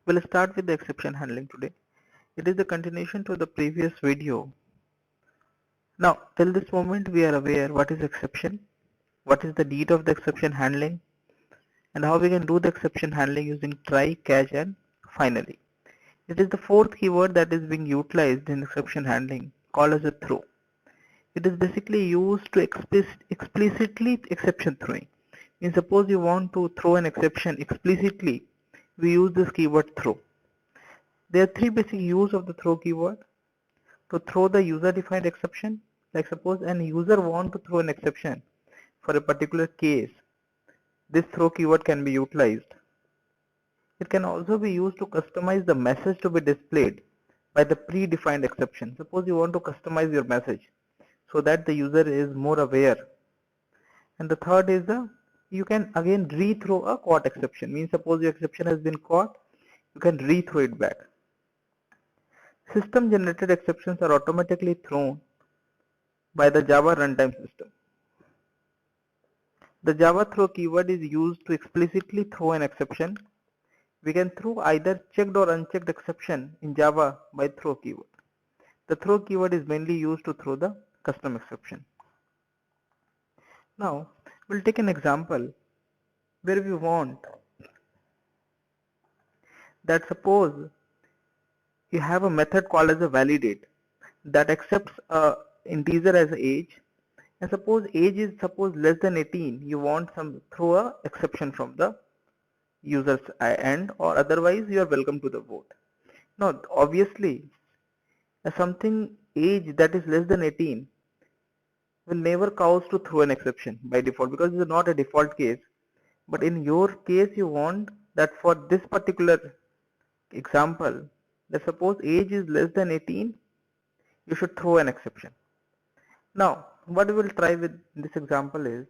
We'll start with the exception handling today. It is the continuation to the previous video. Now, till this moment we are aware what is exception, what is the need of the exception handling, and how we can do the exception handling using try, catch, and finally. It is the fourth keyword that is being utilized in exception handling, called as a throw. It is basically used to explicitly exception throwing. Means suppose you want to throw an exception explicitly, we use this keyword throw. There are three basic use of the throw keyword. To throw the user defined exception, like suppose an user want to throw an exception for a particular case, this throw keyword can be utilized. It can also be used to customize the message to be displayed by the predefined exception. Suppose you want to customize your message so that the user is more aware. And the third is you can again rethrow a caught exception. Means suppose your exception has been caught, you can rethrow it back. System generated exceptions are automatically thrown by the Java runtime system. The Java throw keyword is used to explicitly throw an exception. We can throw either checked or unchecked exception in Java by throw keyword. The throw keyword is mainly used to throw the custom exception. Now, we'll take an example where we want that suppose you have a method called as a validate that accepts a integer as age, and suppose age is less than 18, you want some throw a exception from the user's end, or otherwise you are welcome to the vote. Now obviously something age that is less than 18 will never cause to throw an exception by default because it is not a default case. But in your case you want that for this particular example, that suppose age is less than 18, you should throw an exception. Now what we will try with this example is,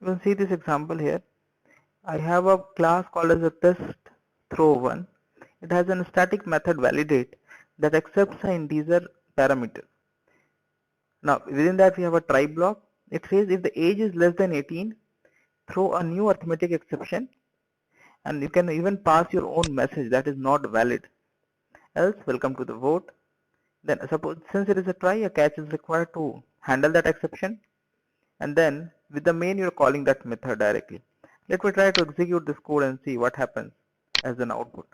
you can see this example here. I have a class called as a test throw one. It has a static method validate that accepts an integer parameter. Now within that we have a try block. It says if the age is less than 18, throw a new arithmetic exception, and you can even pass your own message that is not valid. Else welcome to the vote. Then suppose since it is a try, a catch is required to handle that exception, and then with the main you're calling that method directly. Let me try to execute this code and see what happens as an output.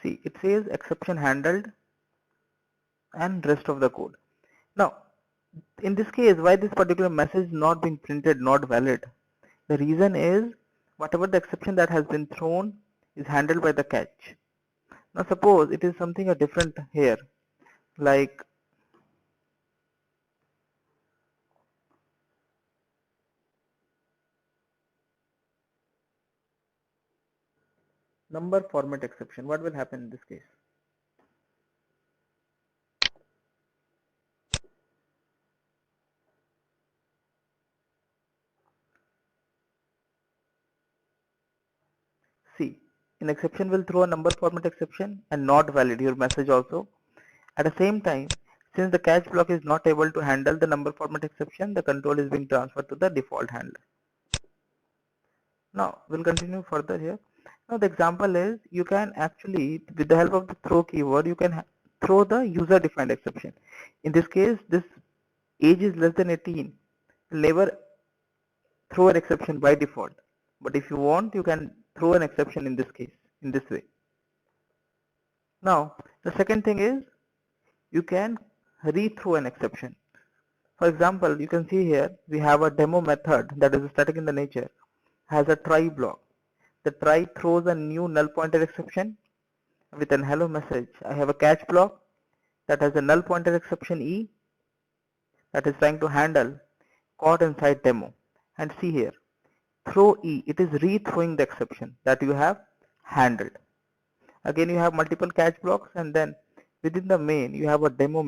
See, it says exception handled and rest of the code. Now, in this case, why this particular message is not being printed, not valid? The reason is whatever the exception that has been thrown is handled by the catch. Now suppose it is something different here, like number format exception. What will happen in this case? See, an exception will throw a number format exception and not valid your message also. At the same time, since the catch block is not able to handle the number format exception, the control is being transferred to the default handler. Now we'll continue further here. Now the example is you can actually, with the help of the throw keyword, you can throw the user defined exception. In this case, this age is less than 18 will never throw an exception by default. But if you want, you can throw an exception in this case, in this way. Now the second thing is you can rethrow an exception. For example, you can see here we have a demo method that is static in the nature, has a try block. The try throws a new null pointer exception with an hello message. I have a catch block. that has a null pointer exception E that is trying to handle caught inside demo. And see here, throw E, it is rethrowing the exception that you have handled. Again, you have multiple catch blocks, and then within the main you have a demo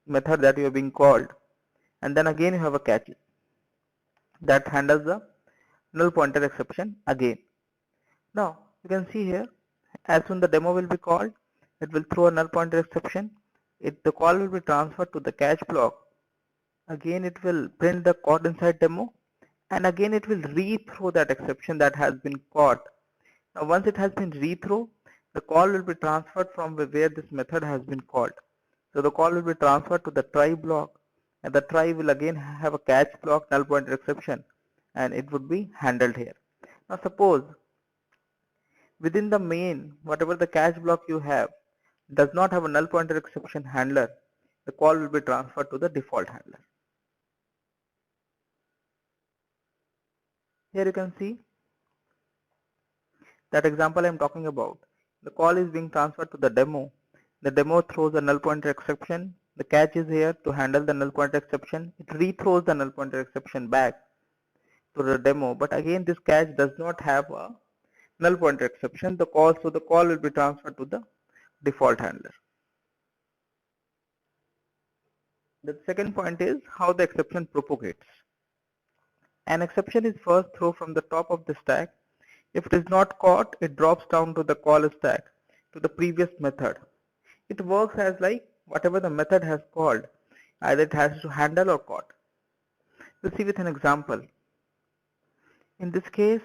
method that you are being called, and then again you have a catch that handles the null pointer exception again. Now you can see here, as soon the demo will be called, it will throw a null pointer exception. The call will be transferred to the catch block. Again it will print the caught inside demo, and again it will rethrow that exception that has been caught. Now once it has been rethrow, the call will be transferred from where this method has been called. So the call will be transferred to the try block, and the try will again have a catch block null pointer exception, and it would be handled here. Now suppose within the main, whatever the catch block you have does not have a null pointer exception handler, the call will be transferred to the default handler. Here you can see that example I am talking about. The call is being transferred to the demo. The demo throws a null pointer exception. The catch is here to handle the null pointer exception. It rethrows the null pointer exception back to the demo, but again this catch does not have a null pointer exception. So the call will be transferred to the default handler. The second point is how the exception propagates. An exception is first thrown from the top of the stack. If it is not caught, it drops down to the call stack to the previous method. It works as like whatever the method has called, either it has to handle or caught. We'll see with an example. In this case,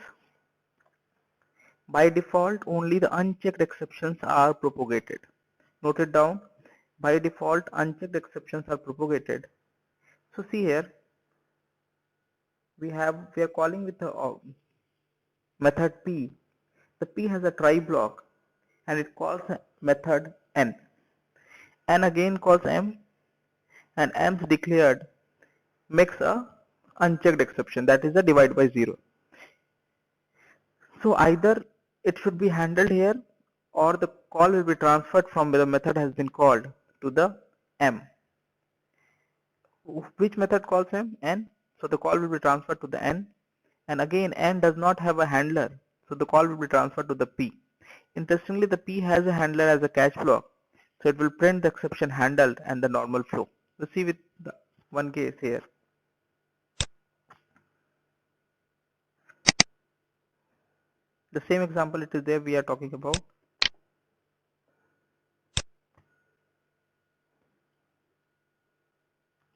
by default, only the unchecked exceptions are propagated. Note it down. By default, unchecked exceptions are propagated. So see here, we are calling with the method P. The P has a try block, and it calls method N. N again calls M, and M's declared makes a unchecked exception, that is a divide by 0. So either it should be handled here, or the call will be transferred from where the method has been called to the M. Which method calls M? N. So the call will be transferred to the N, and again N does not have a handler, so the call will be transferred to the P. Interestingly, the P has a handler as a catch block, so it will print the exception handled and the normal flow. Let's see with the one case here. The same example it is there we are talking about.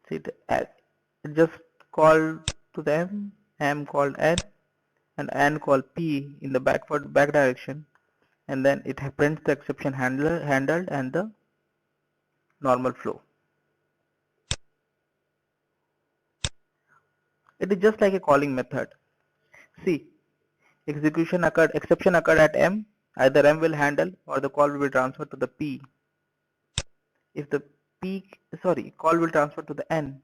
See, it just called to the M called N, and N called P in the back direction, and then it prints the exception handled and the normal flow. It is just like a calling method. See, exception occurred at M, either M will handle or the call will be transferred to the P. If the call will transfer to the N.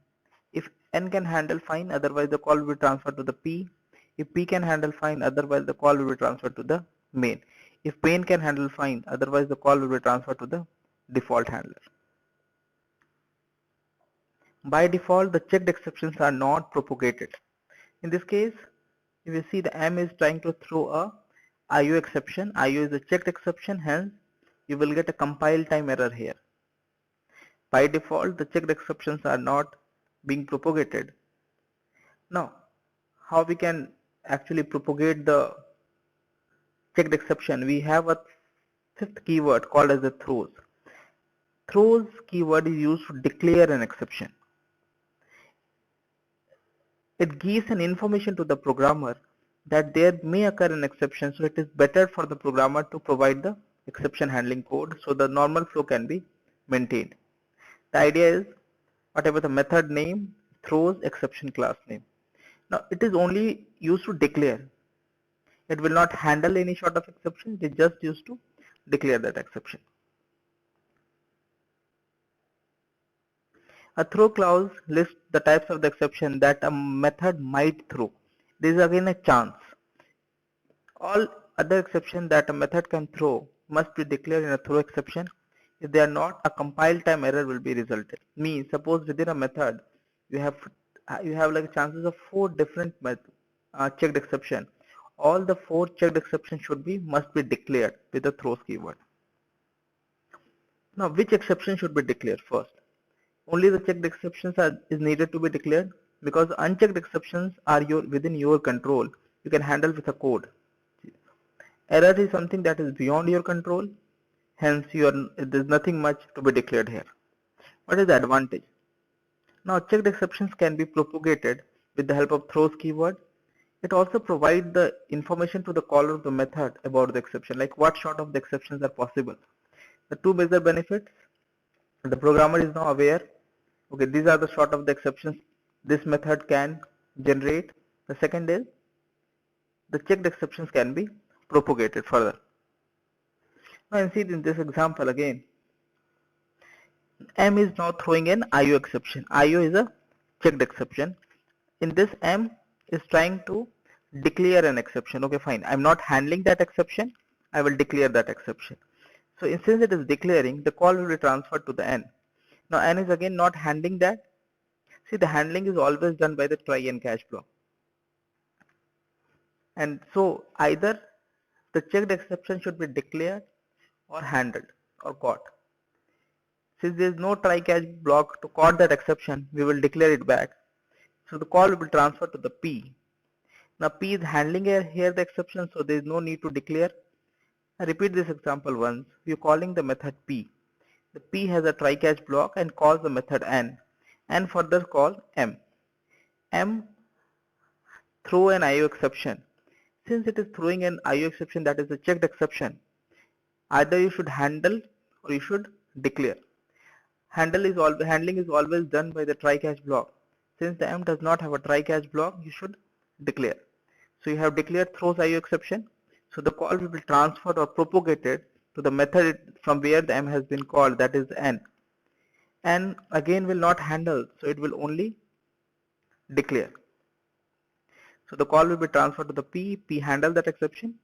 If N can handle, fine, otherwise the call will be transferred to the P. If P can handle, fine, otherwise the call will be transferred to the main. If main can handle, fine, otherwise the call will be transferred to the default handler. By default, the checked exceptions are not propagated. In this case, you will see the M is trying to throw a IO exception. IO is a checked exception, hence you will get a compile time error here. By default, the checked exceptions are not being propagated. Now, how we can actually propagate the checked exception? We have a fifth keyword called as the throws. Throws keyword is used to declare an exception. It gives an information to the programmer that there may occur an exception, so it is better for the programmer to provide the exception handling code so the normal flow can be maintained. The idea is whatever the method name throws exception class name. Now it is only used to declare. It will not handle any sort of exception. It is just used to declare that exception. A throw clause lists the types of the exception that a method might throw. This is again a chance. All other exceptions that a method can throw must be declared in a throw exception. If they are not, a compile time error will be resulted. Means suppose within a method you have like chances of 4 different checked exception. All the 4 checked exceptions must be declared with the throws keyword. Now which exception should be declared first? Only the checked exceptions is needed to be declared, because unchecked exceptions are within your control. You can handle with a code. Error is something that is beyond your control. Hence, there's nothing much to be declared here. What is the advantage? Now, checked exceptions can be propagated with the help of throws keyword. It also provides the information to the caller of the method about the exception, like what sort of the exceptions are possible. The two major benefits: the programmer is now aware, okay, these are the sort of the exceptions this method can generate. The second is the checked exceptions can be propagated further. Now, see in this example again, M is now throwing an IO exception. IO is a checked exception. In this, M is trying to declare an exception. Okay, fine. I'm not handling that exception. I will declare that exception. So since it is declaring, the call will be transferred to the N. Now N is again not handling that. See, the handling is always done by the try and catch block. And so either the checked exception should be declared or handled or caught. Since there is no try catch block to caught that exception, we will declare it back. So the call will be transferred to the P. Now P is handling here the exception, so there is no need to declare. I repeat this example once. We are calling the method P. The P has a try catch block and calls the method N. N further calls M. M throw an IO exception. Since it is throwing an IO exception, that is a checked exception, either you should handle or you should declare. Handling is always done by the try catch block. Since the M does not have a try catch block, you should declare. So you have declared throws IO exception. So the call will be transferred or propagated to the method from where the M has been called, that is N. N again will not handle, so it will only declare. So the call will be transferred to the P. P handle that exception.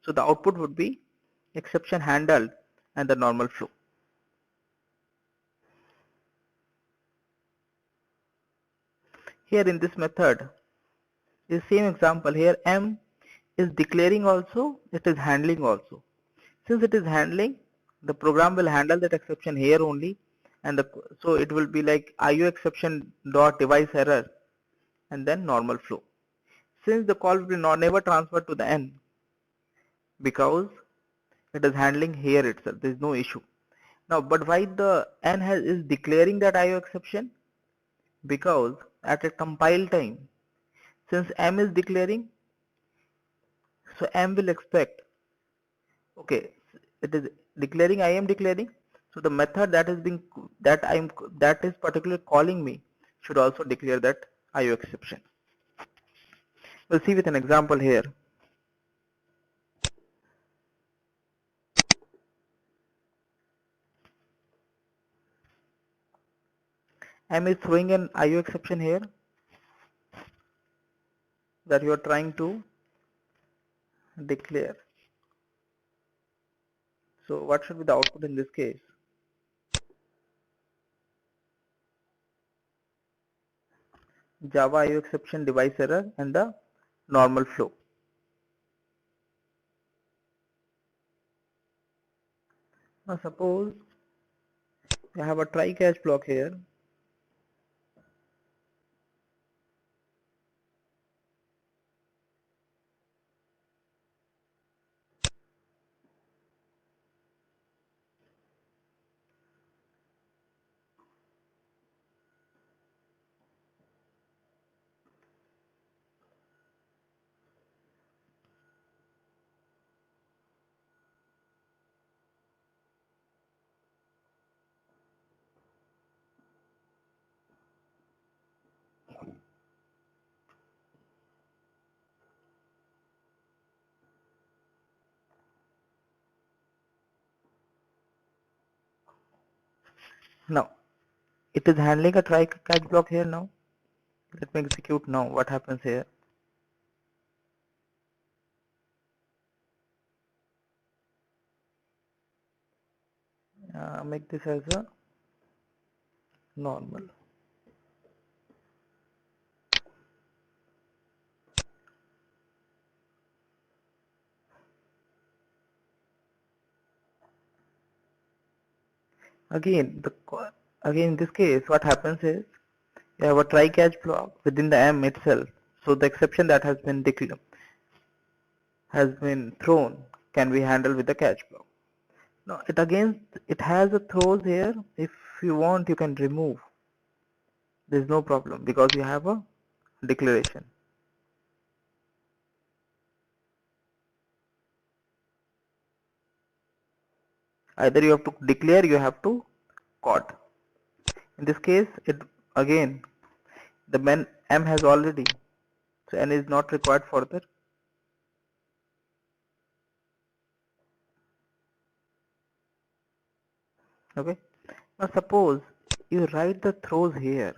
So the output would be exception handled and the normal flow. Here in this method, the same example here, M is declaring also, it is handling also. Since it is handling, the program will handle that exception here only, and so it will be like IO exception dot device error and then normal flow. Since the call will be never transferred to the N, because it is handling here itself, there is no issue. Now, but why the N is declaring that IO exception? Because at a compile time, since M is declaring, so M will expect, okay, it is declaring, I am declaring, so the method that is particularly calling me should also declare that IO exception. We'll see with an example here. M is throwing an IO exception here that you are trying to declare. So what should be the output in this case? Java IO exception device error and the normal flow. Now suppose I have a try catch block here. Now it is handling a try catch block here now. Let me execute now. What happens here? Make this as a normal. Again, again in this case, what happens is you have a try catch block within the M itself. So the exception that has been thrown can be handled with the catch block. Now it has a throws here. If you want, you can remove. There's no problem because you have a declaration. Either you have to declare, you have to caught. In this case, it again the M has already, so N is not required further. Okay. Now suppose you write the throws here.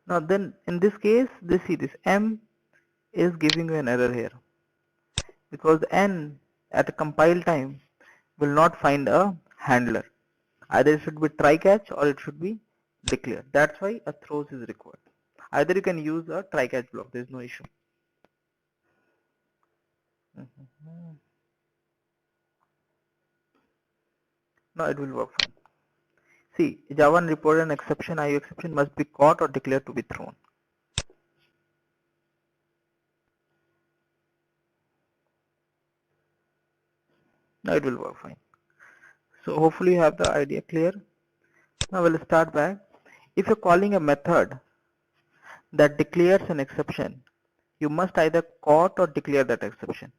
Now then in this case, see this M is giving you an error here because N at a compile time will not find a handler. Either it should be try catch or it should be declare. That's why a throws is required. Either you can use a try catch block, there is no issue. Now it will work fine. See, Java reported an exception, IO exception must be caught or declared to be thrown. Now it will work fine. So hopefully you have the idea clear. Now we'll start back. If you're calling a method that declares an exception, you must either caught or declare that exception.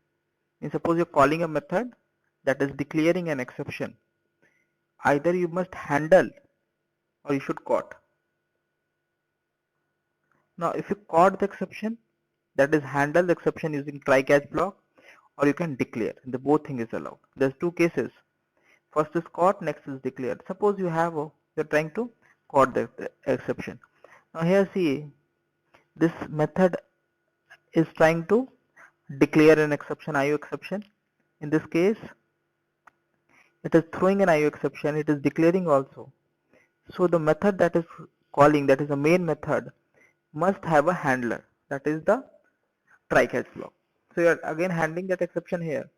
And suppose you're calling a method that is declaring an exception, either you must handle or you should caught. Now if you caught the exception, that is handle the exception using try catch block, or you can declare. The both thing is allowed. There's two cases. First is caught, next is declared. Suppose you have you're trying to caught the exception. Now here see, this method is trying to declare an exception, IO exception. In this case, it is throwing an IO exception, it is declaring also. So the method that is calling, that is the main method, must have a handler, that is the try catch block. So you are again handling that exception here.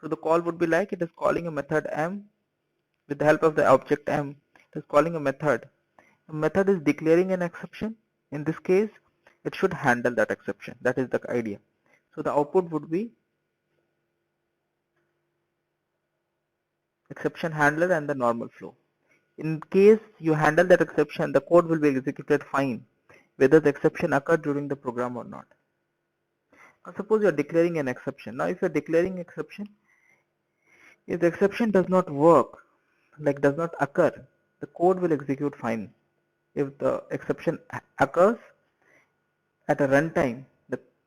So the call would be like, it is calling a method M with the help of the object M. It is calling a method. The method is declaring an exception. In this case, it should handle that exception. That is the idea. So the output would be exception handler and the normal flow. In case you handle that exception, the code will be executed fine, whether the exception occurred during the program or not. Now suppose you are declaring an exception. Now if you are declaring exception, if the exception does not work, like does not occur, the code will execute fine. If the exception occurs at a runtime,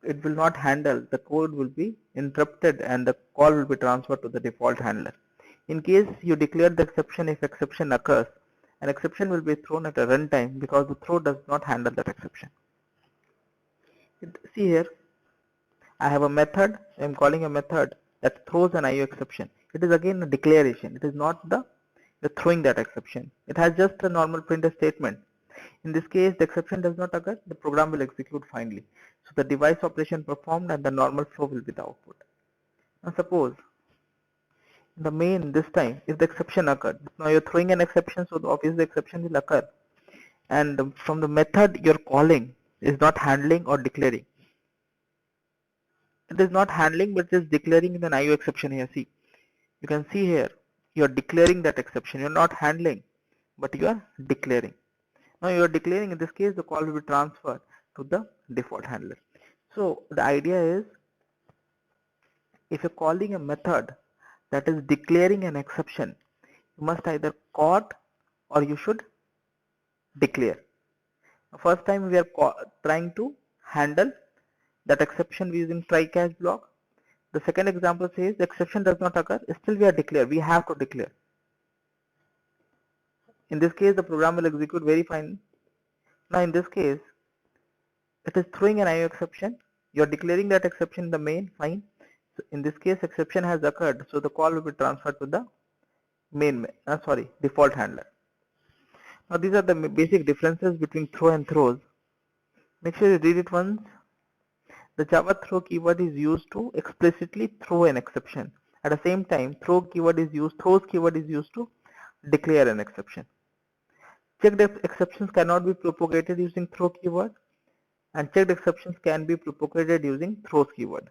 it will not handle, the code will be interrupted and the call will be transferred to the default handler. In case you declare the exception, if exception occurs, an exception will be thrown at a runtime because the throw does not handle that exception. See here, I have a method, I am calling a method that throws an IO exception. It is again a declaration, it is not the throwing that exception. It has just a normal printf statement. In this case, the exception does not occur, the program will execute finally. So the device operation performed and the normal flow will be the output. Now suppose the main this time, if the exception occurred, now you're throwing an exception, so obviously the exception will occur. And from the method you're calling is not handling or declaring. It is not handling, but it is declaring an IO exception here. See, you can see here, you're declaring that exception. You're not handling, but you are declaring. Now you are declaring, in this case, the call will be transferred to the default handler. So the idea is, if you're calling a method that is declaring an exception, you must either caught or you should declare. First time we are trying to handle, That exception we using try catch block. The second example says the exception does not occur, still we are declare, we have to declare. In this case the program will execute very fine. Now in this case it is throwing an IO exception. You are declaring that exception in the main, fine. So in this case exception has occurred, so the call will be transferred to the main, default handler. Now these are the basic differences between throw and throws. Make sure you read it once. The Java throw keyword is used to explicitly throw an exception. At the same time, throws keyword is used to declare an exception. Checked exceptions cannot be propagated using throw keyword, and checked exceptions can be propagated using throws keyword.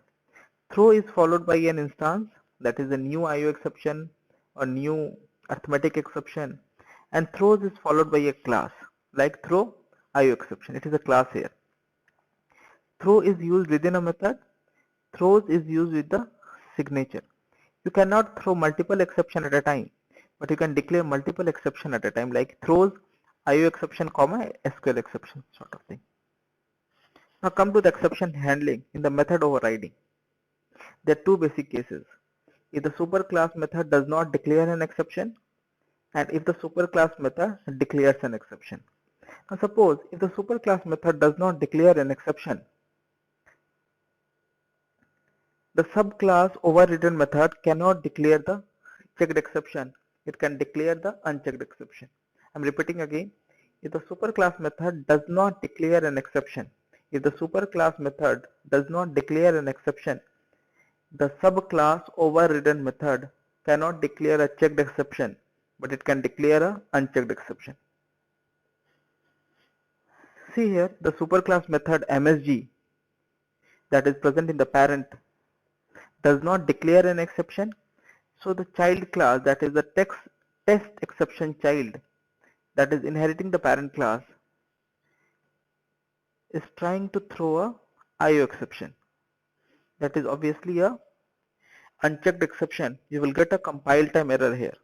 Throw is followed by an instance, that is a new IO exception or new arithmetic exception, and throws is followed by a class like throw IO exception. It is a class here. Throw is used within a method. Throws is used with the signature. You cannot throw multiple exception at a time, but you can declare multiple exception at a time, like throws IO exception comma SQL exception sort of thing. Now come to the exception handling in the method overriding. There are two basic cases. If the superclass method does not declare an exception, and if the superclass method declares an exception. Now suppose if the superclass method does not declare an exception, the subclass overridden method cannot declare the checked exception. It can declare the unchecked exception. I'm repeating again. If the superclass method does not declare an exception, if the superclass method does not declare an exception, the subclass overridden method cannot declare a checked exception, but it can declare a unchecked exception. See here, the superclass method MSG that is present in the parent does not declare an exception. So the child class, that is the test exception child that is inheriting the parent class, is trying to throw a IO exception. That is obviously a unchecked exception. You will get a compile time error here.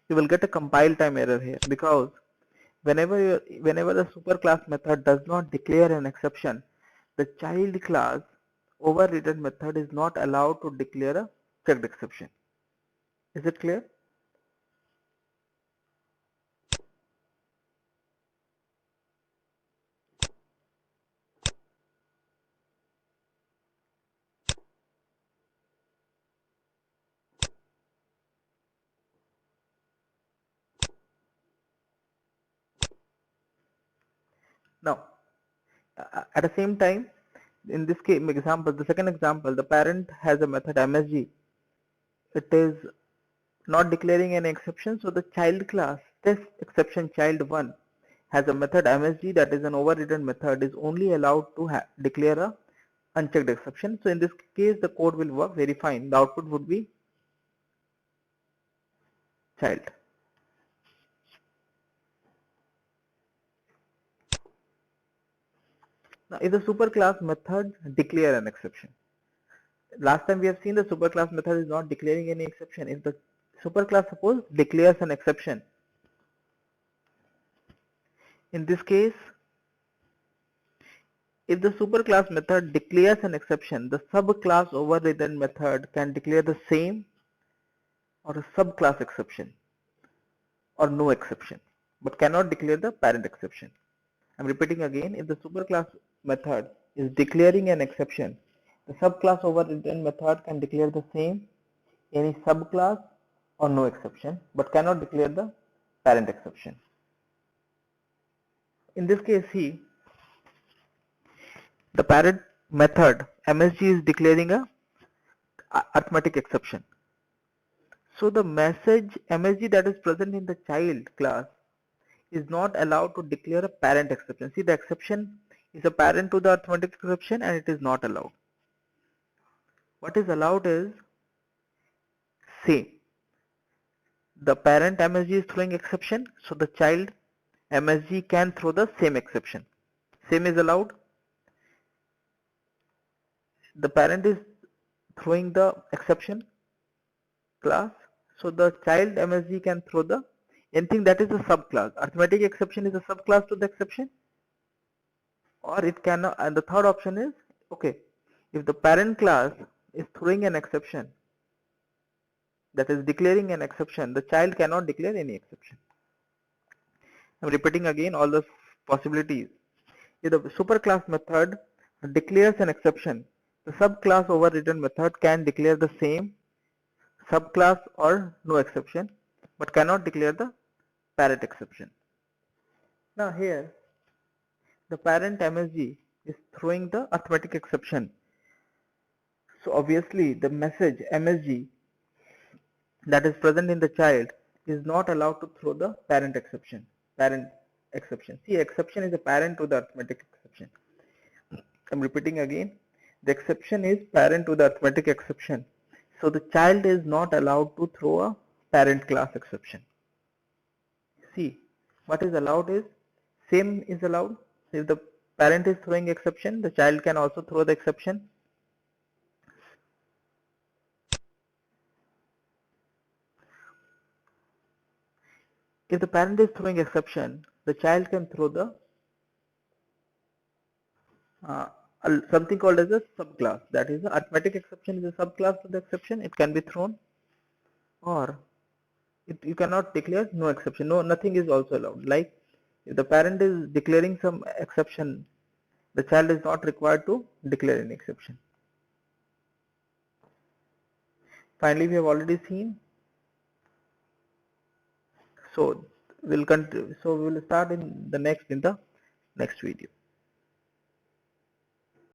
You will get a compile time error here because whenever the superclass method does not declare an exception, the child class overridden method is not allowed to declare a checked exception. Is it clear? Now, at the same time, in this case example, the second example, the parent has a method MSG. It is not declaring an exception, so the child class test exception child1 has a method MSG that is an overridden method, is only allowed to declare a unchecked exception. So in this case the code will work very fine. The output would be child. Now if the superclass method declare an exception, last time we have seen the superclass method is not declaring any exception. If the superclass suppose declares an exception, in this case if the superclass method declares an exception, the subclass overridden method can declare the same or a subclass exception or no exception, but cannot declare the parent exception. I'm repeating again, if the superclass method is declaring an exception, the subclass overridden method can declare the same, any subclass or no exception, but cannot declare the parent exception. In this case, see, the parent method MSG is declaring a arithmetic exception. So the message MSG that is present in the child class is not allowed to declare a parent exception. See, the exception is a parent to the arithmetic exception and it is not allowed. What is allowed is same. The parent MSG is throwing exception, so the child MSG can throw the same exception. Same is allowed. The parent is throwing the exception class, so the child MSG can throw the anything that is a subclass. Arithmetic exception is a subclass to the exception. or it cannot. And the third option is, okay, if the parent class is throwing an exception, that is declaring an exception, the child cannot declare any exception. I'm repeating again all the possibilities. If the superclass method declares an exception, the subclass overridden method can declare the same subclass or no exception, but cannot declare the parent exception. Now here, the parent MSG is throwing the arithmetic exception. So obviously the message MSG that is present in the child is not allowed to throw the parent exception. See, exception is a parent to the arithmetic exception. I'm repeating again. The exception is parent to the arithmetic exception. So the child is not allowed to throw a parent class exception. See, what is allowed is same is allowed. If the parent is throwing exception, the child can also throw the exception. If the parent is throwing exception, the child can throw the something called as a subclass. That is, the arithmetic exception is a subclass to the exception. It can be thrown, or you cannot declare no exception. No, nothing is also allowed. Like if the parent is declaring some exception, the child is not required to declare any exception. Finally, we have already seen. So we'll continue. So we will start in the next video.